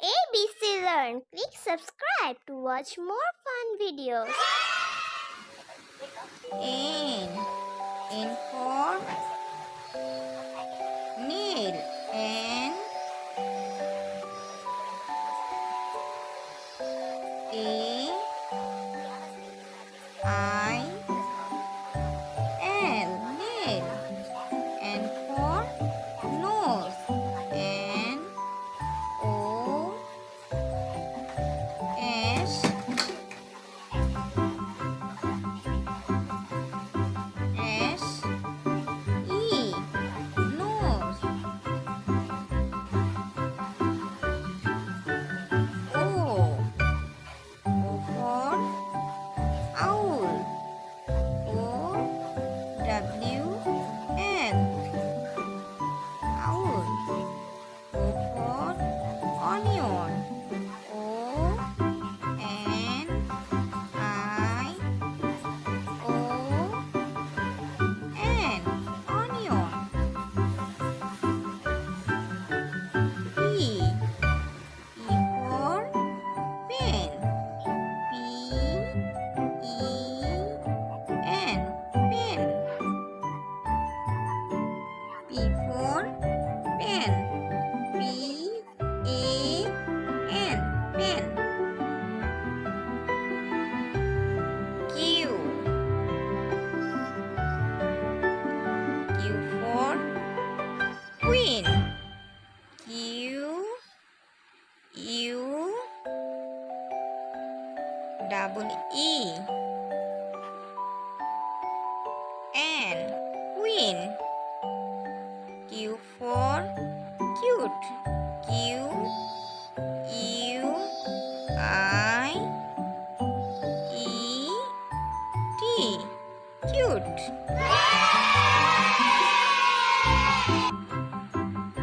ABC Learn. Click subscribe to watch more fun videos. N for nail. N A I L nail. N for nose. N O S S E nose. O for owl. O W L owl. O for onion. O N I O N onion. P for pen. P-E-N pen. P for pen. P-A-N pen. Q for queen. Q U double E N queen. Q for cute. Q U I E T cute.